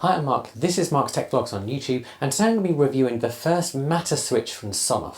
Hi, I'm Mark. This is Mark's Tech Vlogs on YouTube, and today I'm going to be reviewing the first Matter switch from SONOFF.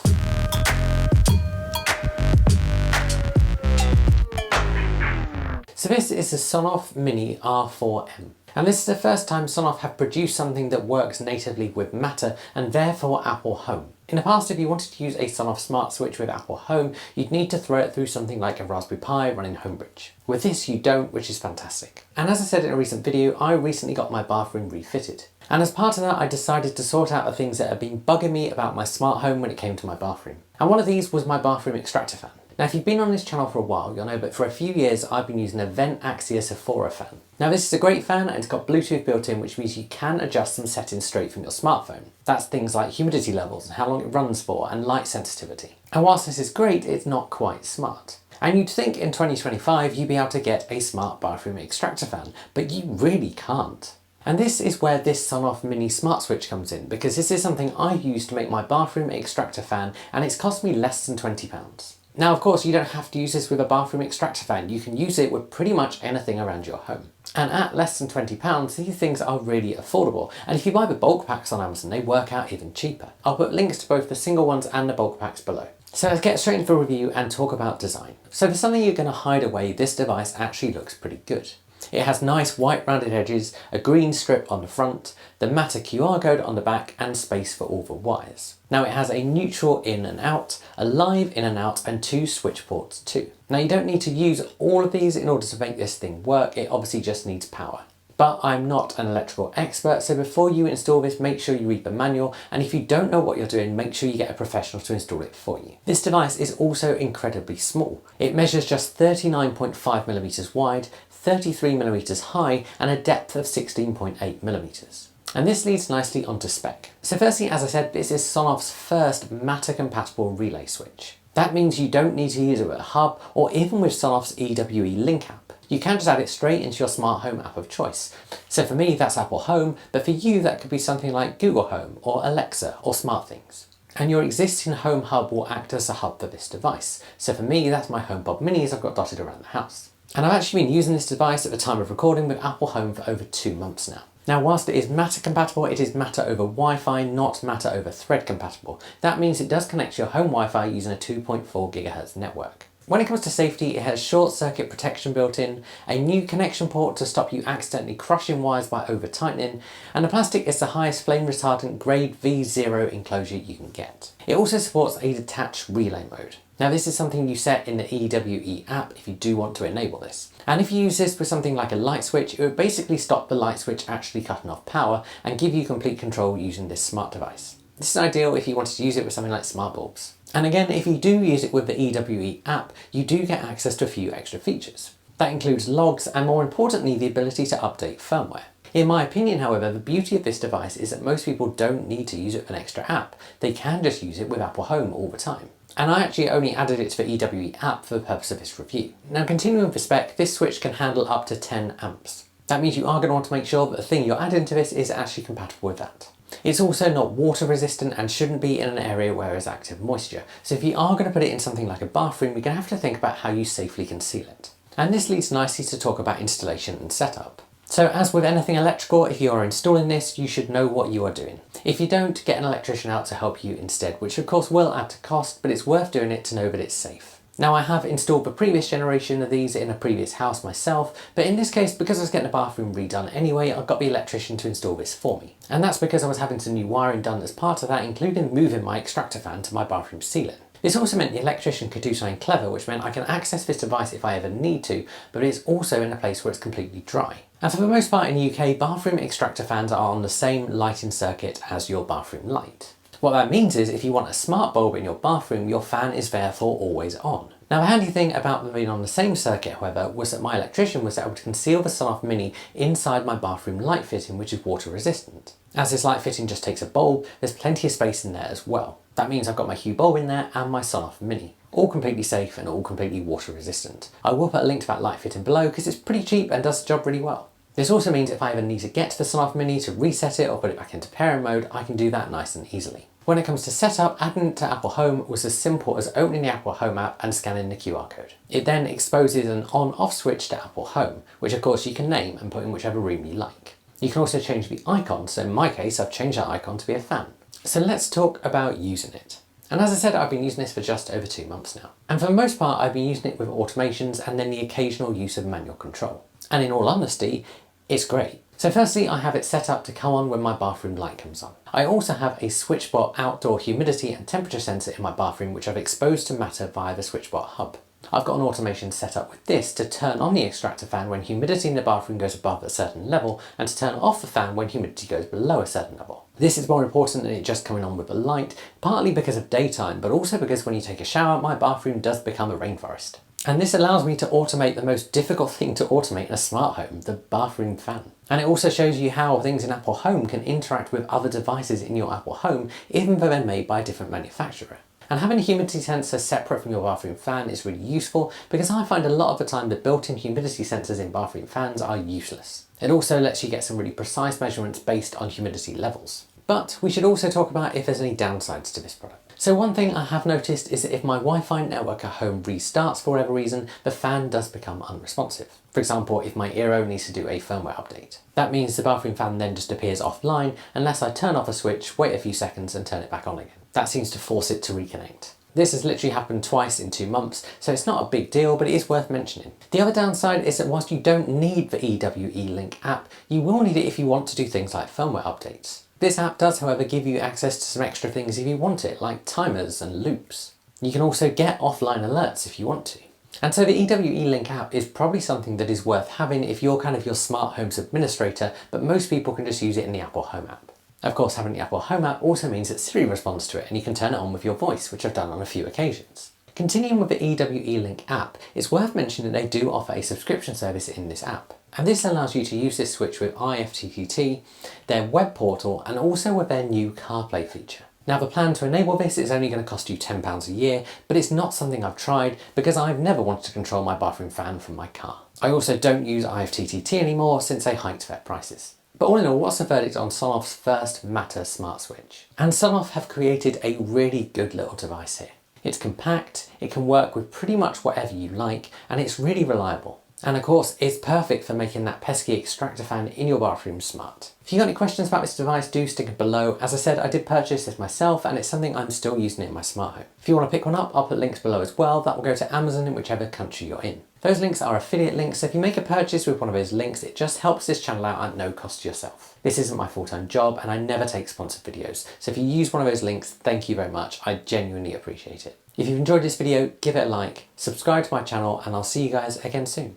So this is the SONOFF MINI4M. And this is the first time SONOFF have produced something that works natively with Matter and therefore Apple Home. In the past, if you wanted to use a SONOFF smart switch with Apple Home, you'd need to throw it through something like a Raspberry Pi running Homebridge. With this, you don't, which is fantastic. And as I said in a recent video, I recently got my bathroom refitted. And as part of that, I decided to sort out the things that have been bugging me about my smart home when it came to my bathroom. And one of these was my bathroom extractor fan. Now, if you've been on this channel for a while, you'll know that for a few years I've been using a Vent Axia Sephora fan. Now, this is a great fan and it's got Bluetooth built in, which means you can adjust some settings straight from your smartphone. That's things like humidity levels and how long it runs for and light sensitivity. And whilst this is great, it's not quite smart. And you'd think in 2025 you'd be able to get a smart bathroom extractor fan, but you really can't. And this is where this SONOFF Mini Smart Switch comes in, because this is something I use to make my bathroom extractor fan, and it's cost me less than £20. Now, of course, you don't have to use this with a bathroom extractor fan. You can use it with pretty much anything around your home. And at less than £20, these things are really affordable. And if you buy the bulk packs on Amazon, they work out even cheaper. I'll put links to both the single ones and the bulk packs below. So let's get straight into the review and talk about design. So for something you're going to hide away, this device actually looks pretty good. It has nice white rounded edges, a green strip on the front, the Matter QR code on the back, and space for all the wires. Now, it has a neutral in and out, a live in and out, and 2 switch ports too. Now, you don't need to use all of these in order to make this thing work. It obviously just needs power. But I'm not an electrical expert, so before you install this, make sure you read the manual, and if you don't know what you're doing, make sure you get a professional to install it for you. This device is also incredibly small. It measures just 39.5mm wide, 33mm high, and a depth of 16.8mm. And this leads nicely onto spec. So firstly, as I said, this is SONOFF's first Matter compatible relay switch. That means you don't need to use it with a hub or even with SONOFF's eWeLink app. You can just add it straight into your smart home app of choice. So for me, that's Apple Home, but for you, that could be something like Google Home or Alexa or SmartThings. And your existing home hub will act as a hub for this device. So for me, that's my HomePod Minis I've got dotted around the house. And I've actually been using this device at the time of recording with Apple Home for over 2 months now. Now, whilst it is Matter compatible, it is Matter over Wi-Fi, not Matter over Thread compatible. That means it does connect to your home Wi-Fi using a 2.4 GHz network. When it comes to safety, it has short circuit protection built in, a new connection port to stop you accidentally crushing wires by over tightening, and the plastic is the highest flame retardant grade V0 enclosure you can get. It also supports a detached relay mode. Now, this is something you set in the eWe app if you do want to enable this. And if you use this with something like a light switch, it would basically stop the light switch actually cutting off power and give you complete control using this smart device. This is ideal if you wanted to use it with something like smart bulbs. And again, if you do use it with the eWe app, you do get access to a few extra features. That includes logs and, more importantly, the ability to update firmware. In my opinion, however, the beauty of this device is that most people don't need to use it with an extra app. They can just use it with Apple Home all the time. And I actually only added it to the eWe app for the purpose of this review. Now, continuing with the spec, this switch can handle up to 10 amps. That means you are going to want to make sure that the thing you're adding to this is actually compatible with that. It's also not water resistant and shouldn't be in an area where there's active moisture. So if you are going to put it in something like a bathroom, you're going to have to think about how you safely conceal it. And this leads nicely to talk about installation and setup. So as with anything electrical, if you are installing this, you should know what you are doing. If you don't, get an electrician out to help you instead, which of course will add to cost, but it's worth doing it to know that it's safe. Now, I have installed the previous generation of these in a previous house myself, but in this case, because I was getting the bathroom redone anyway, I got the electrician to install this for me. And that's because I was having some new wiring done as part of that, including moving my extractor fan to my bathroom ceiling. This also meant the electrician could do something clever, which meant I can access this device if I ever need to, but it's also in a place where it's completely dry. And for the most part in the UK, bathroom extractor fans are on the same lighting circuit as your bathroom light. What that means is if you want a smart bulb in your bathroom, your fan is therefore always on. Now, the handy thing about them being on the same circuit, however, was that my electrician was able to conceal the SONOFF Mini inside my bathroom light fitting, which is water resistant. As this light fitting just takes a bulb, there's plenty of space in there as well. That means I've got my Hue bulb in there and my SONOFF Mini. All completely safe and all completely water resistant. I will put a link to that light fitting below because it's pretty cheap and does the job really well. This also means if I ever need to get to the SONOFF Mini to reset it or put it back into pairing mode, I can do that nice and easily. When it comes to setup, adding it to Apple Home was as simple as opening the Apple Home app and scanning the QR code. It then exposes an on-off switch to Apple Home, which of course you can name and put in whichever room you like. You can also change the icon, so in my case I've changed that icon to be a fan. So let's talk about using it. And as I said, I've been using this for just over 2 months now. And for the most part I've been using it with automations and then the occasional use of manual control. And in all honesty, it's great. So firstly, I have it set up to come on when my bathroom light comes on. I also have a SwitchBot outdoor humidity and temperature sensor in my bathroom which I've exposed to Matter via the SwitchBot hub. I've got an automation set up with this to turn on the extractor fan when humidity in the bathroom goes above a certain level and to turn off the fan when humidity goes below a certain level. This is more important than it just coming on with a light, partly because of daytime, but also because when you take a shower, my bathroom does become a rainforest. And this allows me to automate the most difficult thing to automate in a smart home, the bathroom fan. And it also shows you how things in Apple Home can interact with other devices in your Apple Home, even though they're made by a different manufacturer. And having a humidity sensor separate from your bathroom fan is really useful because I find a lot of the time the built-in humidity sensors in bathroom fans are useless. It also lets you get some really precise measurements based on humidity levels. But we should also talk about if there's any downsides to this product. So one thing I have noticed is that if my Wi-Fi network at home restarts for whatever reason, the fan does become unresponsive. For example, if my Eero needs to do a firmware update. That means the bathroom fan then just appears offline unless I turn off a switch, wait a few seconds and turn it back on again. That seems to force it to reconnect. This has literally happened twice in 2 months, so it's not a big deal, but it is worth mentioning. The other downside is that whilst you don't need the eWeLink app, you will need it if you want to do things like firmware updates. This app does, however, give you access to some extra things if you want it, like timers and loops. You can also get offline alerts if you want to. And so the eWeLink app is probably something that is worth having if you're kind of your smart homes administrator, but most people can just use it in the Apple Home app. Of course, having the Apple Home app also means that Siri responds to it and you can turn it on with your voice, which I've done on a few occasions. Continuing with the eWeLink app, it's worth mentioning that they do offer a subscription service in this app. And this allows you to use this switch with IFTTT, their web portal, and also with their new CarPlay feature. Now the plan to enable this is only going to cost you £10 a year, but it's not something I've tried because I've never wanted to control my bathroom fan from my car. I also don't use IFTTT anymore since they hiked their prices. But all in all, what's the verdict on Sonoff's first Matter smart switch? And Sonoff have created a really good little device here. It's compact, it can work with pretty much whatever you like, and it's really reliable. And of course, it's perfect for making that pesky extractor fan in your bathroom smart. If you've got any questions about this device, do stick it below. As I said, I did purchase this myself and it's something I'm still using in my smart home. If you want to pick one up, I'll put links below as well. That will go to Amazon in whichever country you're in. Those links are affiliate links, so if you make a purchase with one of those links, it just helps this channel out at no cost to yourself. This isn't my full-time job and I never take sponsored videos, so if you use one of those links, thank you very much. I genuinely appreciate it. If you've enjoyed this video, give it a like, subscribe to my channel, and I'll see you guys again soon.